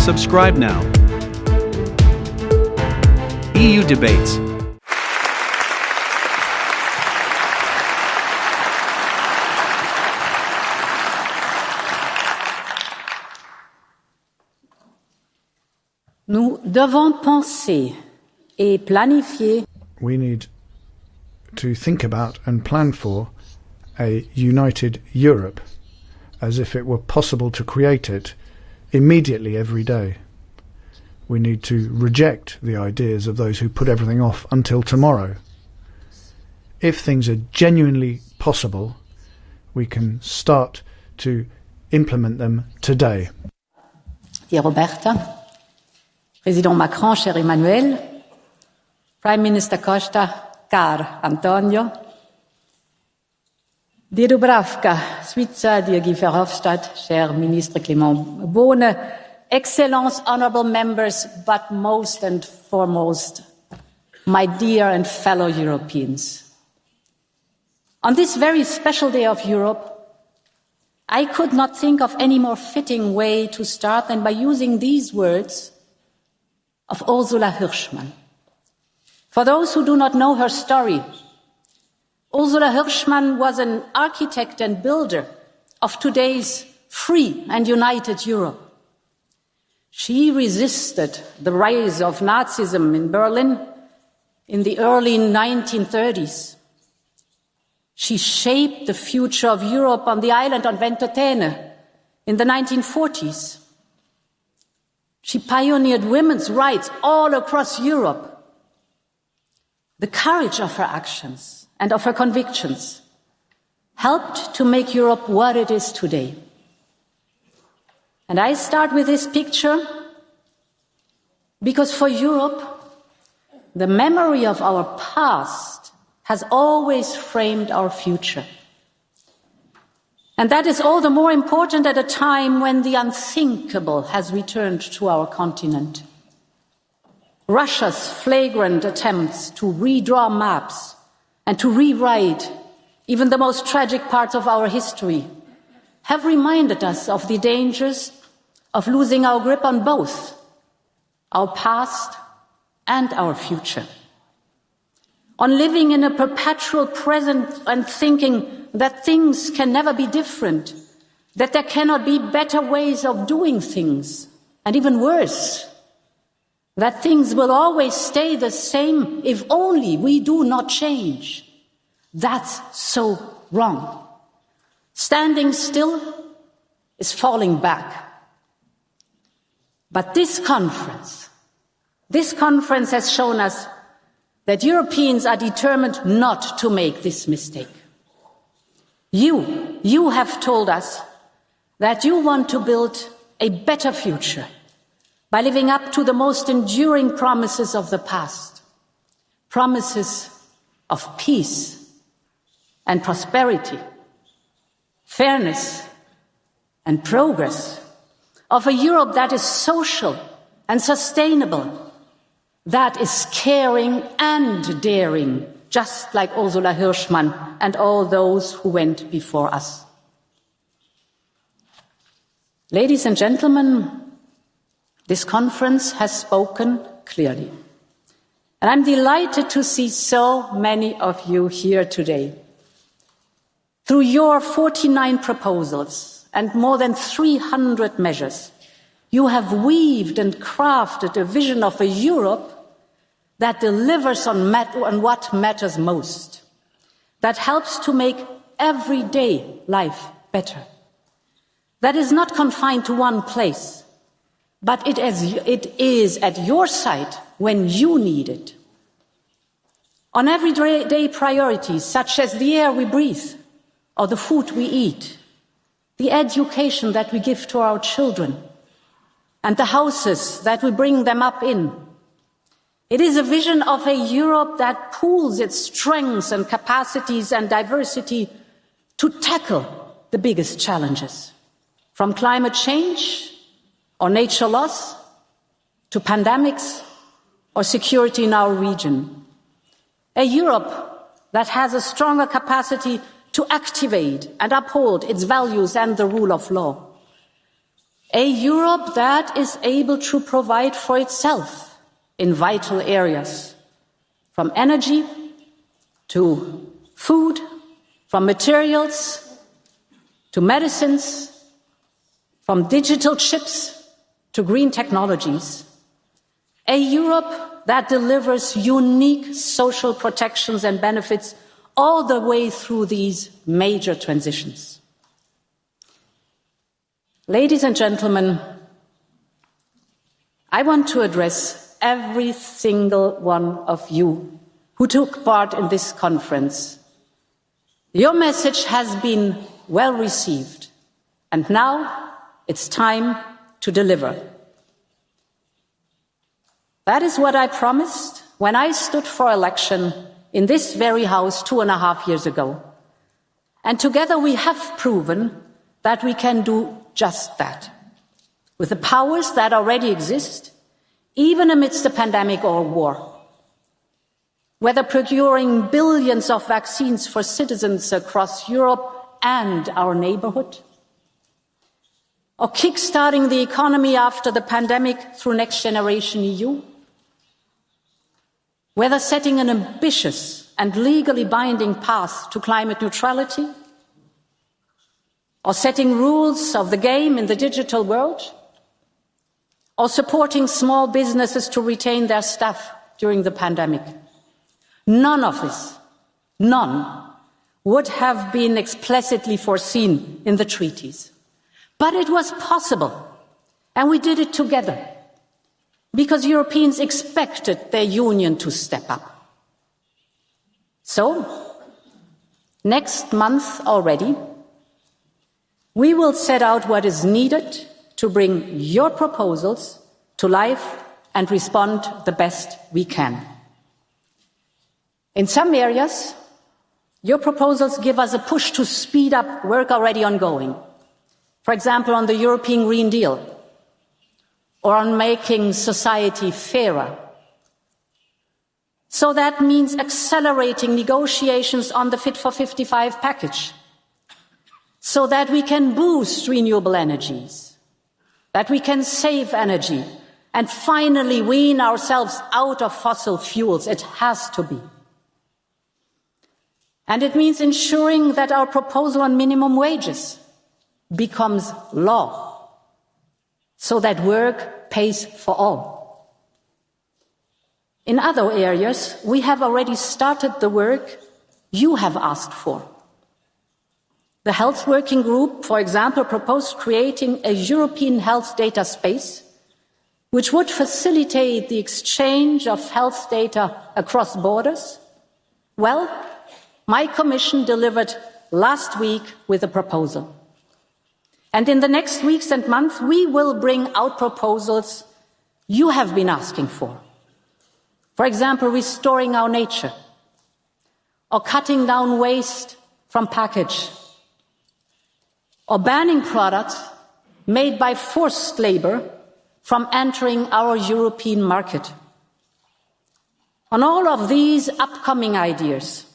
Subscribe now. EU Debates. Nous devons penser et planifier. We need to think about and plan for a united Europe, as if it were possible to create it immediately every day. We need to reject the ideas of those who put everything off until tomorrow. If things are genuinely possible, we can start to implement them today. Dear Roberta, President Macron, cher Emmanuel, Prime Minister Costa, car Antonio, dear Dubravka, Switzer, dear Guy Verhofstadt, cher Ministre Clément Beaune, Excellences, honourable members, but most and foremost, my dear and fellow Europeans. On this very special day of Europe, I could not think of any more fitting way to start than by using these words of Ozula Hirschmann. For those who do not know her story, Ozula Hirschmann was an architect and builder of today's free and united Europe. She resisted the rise of Nazism in Berlin in the early 1930s. She shaped the future of Europe on the island of Ventotene in the 1940s. She pioneered women's rights all across Europe. The courage of her actions and of her convictions helped to make Europe what it is today. And I start with this picture because for Europe, the memory of our past has always framed our future. And that is all the more important at a time when the unthinkable has returned to our continent. Russia's flagrant attempts to redraw maps and to rewrite even the most tragic parts of our history have reminded us of the dangers of losing our grip on both our past and our future. On living in a perpetual present and thinking that things can never be different, that there cannot be better ways of doing things, and even worse, that things will always stay the same if only we do not change. That's so wrong. Standing still is falling back. But this conference has shown us that Europeans are determined not to make this mistake. You have told us that you want to build a better future by living up to the most enduring promises of the past, promises of peace and prosperity, fairness and progress, of a Europe that is social and sustainable, that is caring and daring, just like Ozula Hirschmann and all those who went before us. Ladies and gentlemen, this conference has spoken clearly. And I'm delighted to see so many of you here today. Through your 49 proposals and more than 300 measures, you have weaved and crafted a vision of a Europe that delivers on what matters most, that helps to make everyday life better, that is not confined to one place, but it is at your side when you need it. On everyday priorities such as the air we breathe or the food we eat, the education that we give to our children, and the houses that we bring them up in. It is a vision of a Europe that pools its strengths and capacities and diversity to tackle the biggest challenges, from climate change or nature loss to pandemics or security in our region. A Europe that has a stronger capacity to activate and uphold its values and the rule of law. A Europe that is able to provide for itself in vital areas, from energy to food, from materials to medicines, from digital chips to green technologies. A Europe that delivers unique social protections and benefits all the way through these major transitions. Ladies and gentlemen, I want to address every single one of you who took part in this conference. Your message has been well received, and now it's time to deliver. That is what I promised when I stood for election in this very House 2.5 years ago. And together we have proven that we can do just that. With the powers that already exist, even amidst a pandemic or war. Whether procuring billions of vaccines for citizens across Europe and our neighborhood, or kickstarting the economy after the pandemic through Next Generation EU, whether setting an ambitious and legally binding path to climate neutrality, or setting rules of the game in the digital world, or supporting small businesses to retain their staff during the pandemic. None of this, none, would have been explicitly foreseen in the treaties. But it was possible, and we did it together, because Europeans expected their union to step up. So, next month already, we will set out what is needed to bring your proposals to life and respond the best we can. In some areas, your proposals give us a push to speed up work already ongoing. For example, on the European Green Deal, or on making society fairer. So that means accelerating negotiations on the Fit for 55 package, so that we can boost renewable energies, that we can save energy, and finally wean ourselves out of fossil fuels. It has to be. And it means ensuring that our proposal on minimum wages becomes law, so that work pays for all. In other areas, we have already started the work you have asked for. The Health Working Group, for example, proposed creating a European health data space, which would facilitate the exchange of health data across borders. Well, my Commission delivered last week with a proposal. And in the next weeks and months, we will bring out proposals you have been asking for. For example, restoring our nature, or cutting down waste from package, or banning products made by forced labor from entering our European market. On all of these upcoming ideas,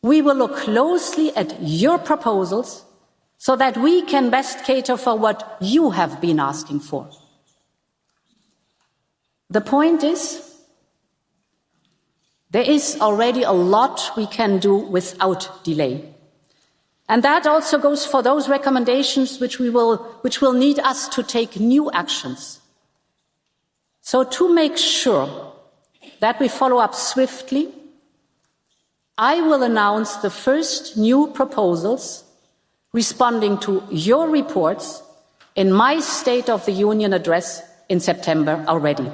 we will look closely at your proposals so that we can best cater for what you have been asking for. The point is, there is already a lot we can do without delay. And that also goes for those recommendations which will need us to take new actions. So to make sure that we follow up swiftly, I will announce the first new proposals responding to your reports in my State of the Union address in September already.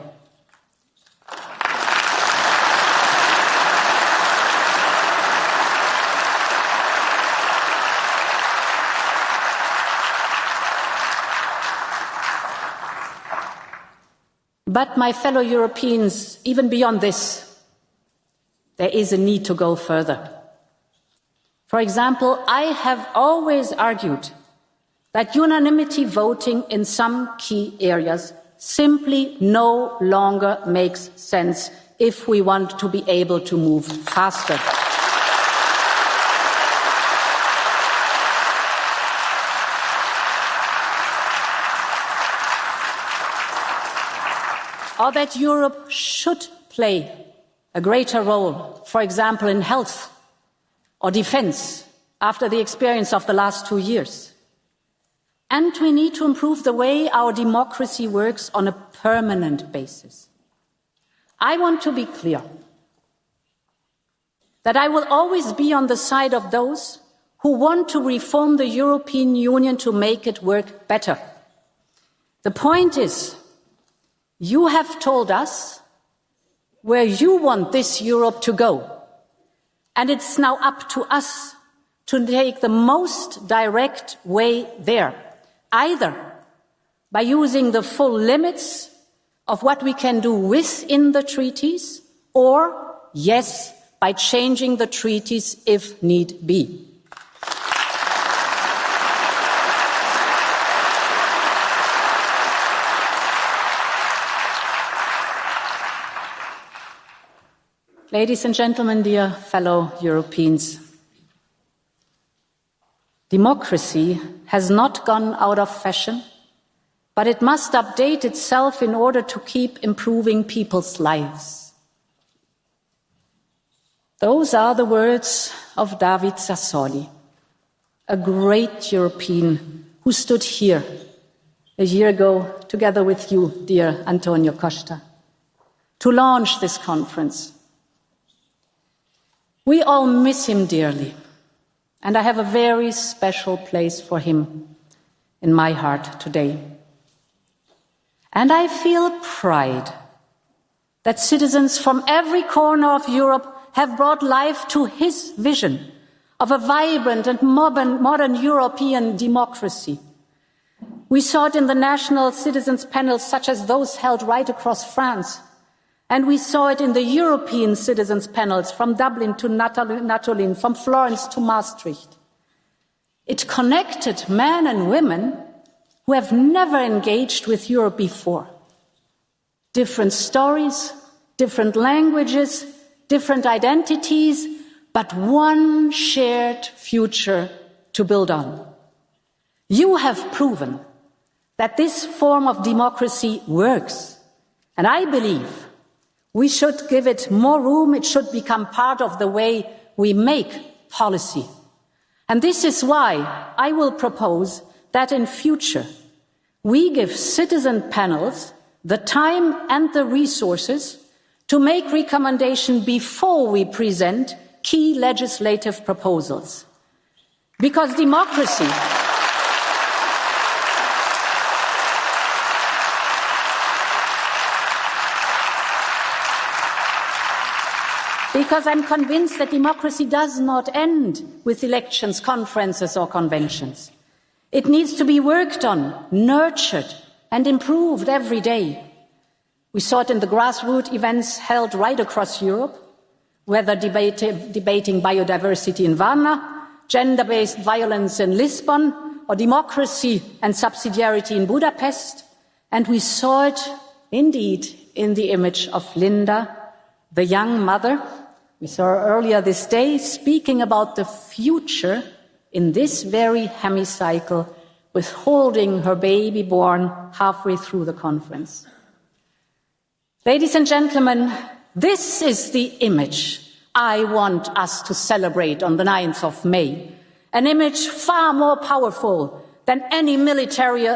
But my fellow Europeans, even beyond this, there is a need to go further. For example, I have always argued that unanimity voting in some key areas simply no longer makes sense if we want to be able to move faster. or that Europe should play a greater role, for example, in health or defence, after the experience of the last 2 years. And we need to improve the way our democracy works on a permanent basis. I want to be clear that I will always be on the side of those who want to reform the European Union to make it work better. The point is, you have told us where you want this Europe to go, and it's now up to us to take the most direct way there, either by using the full limits of what we can do within the treaties, or, yes, by changing the treaties if need be. Ladies and gentlemen, dear fellow Europeans, democracy has not gone out of fashion, but it must update itself in order to keep improving people's lives. Those are the words of David Sassoli, a great European who stood here a year ago together with you, dear Antonio Costa, to launch this conference. We all miss him dearly, and I have a very special place for him in my heart today. And I feel pride that citizens from every corner of Europe have brought life to his vision of a vibrant and modern European democracy. We saw it in the national citizens' panels such as those held right across France. And we saw it in the European citizens' panels from Dublin to Natolin, from Florence to Maastricht. It connected men and women who have never engaged with Europe before. Different stories, different languages, different identities, but one shared future to build on. You have proven that this form of democracy works, and I believe we should give it more room. It should become part of the way we make policy. And this is why I will propose that in future we give citizen panels the time and the resources to make recommendations before we present key legislative proposals. Because democracy Because I'm convinced that democracy does not end with elections, conferences or conventions. It needs to be worked on, nurtured and improved every day. We saw it in the grassroots events held right across Europe, whether debating biodiversity in Varna, gender-based violence in Lisbon, or democracy and subsidiarity in Budapest. And we saw it indeed in the image of Linda, the young mother we saw her earlier this day speaking about the future in this very hemicycle, with holding her baby born halfway through the conference. Ladies and gentlemen, this is the image I want us to celebrate on the 9th of May, an image far more powerful than any military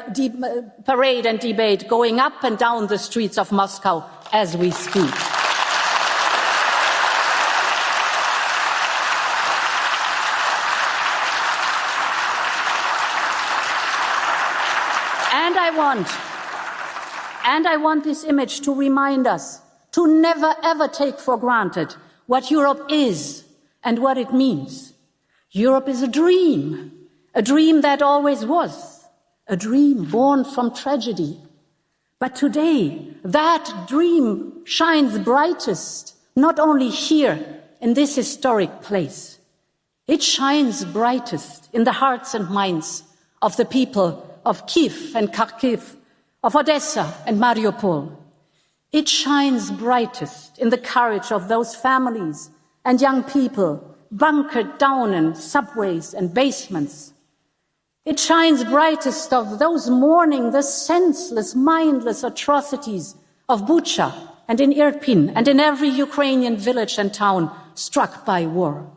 parade and debate going up and down the streets of Moscow as we speak. And I want this image to remind us to never ever take for granted what Europe is and what it means. Europe is a dream that always was, a dream born from tragedy. But today, that dream shines brightest, not only here in this historic place. It shines brightest in the hearts and minds of the people of Kiev and Kharkiv, of Odessa and Mariupol. It shines brightest in the courage of those families and young people bunkered down in subways and basements. It shines brightest of those mourning the senseless, mindless atrocities of Bucha and in Irpin and in every Ukrainian village and town struck by war.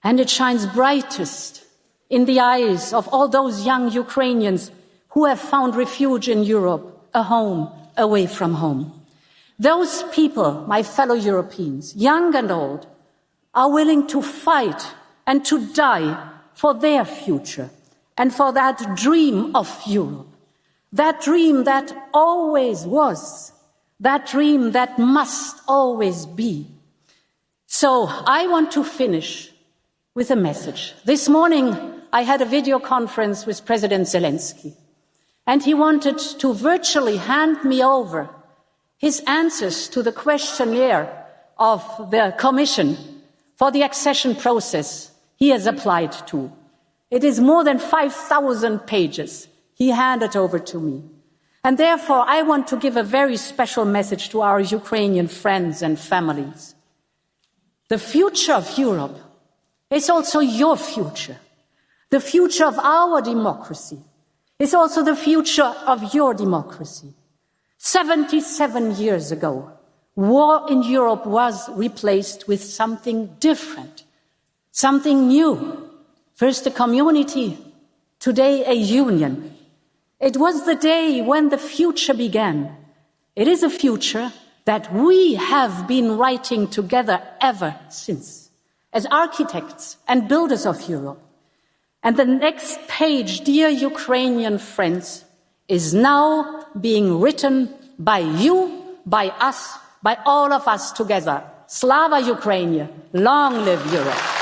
And it shines brightest in the eyes of all those young Ukrainians who have found refuge in Europe, a home away from home. Those people, my fellow Europeans, young and old, are willing to fight and to die for their future and for that dream of Europe, that dream that always was, that dream that must always be. So I want to finish with a message. This morning I had a video conference with President Zelensky, and he wanted to virtually hand me over his answers to the questionnaire of the Commission for the accession process he has applied to. It is more than 5,000 pages. He handed over to me. And therefore, I want to give a very special message to our Ukrainian friends and families. The future of Europe is also your future. The future of our democracy is also the future of your democracy. 77 years ago, war in Europe was replaced with something different, something new. First a community, today a union. It was the day when the future began. It is a future that we have been writing together ever since, as architects and builders of Europe. And the next page, dear Ukrainian friends, is now being written by you, by us, by all of us together. Slava Ukraine! Long live Europe!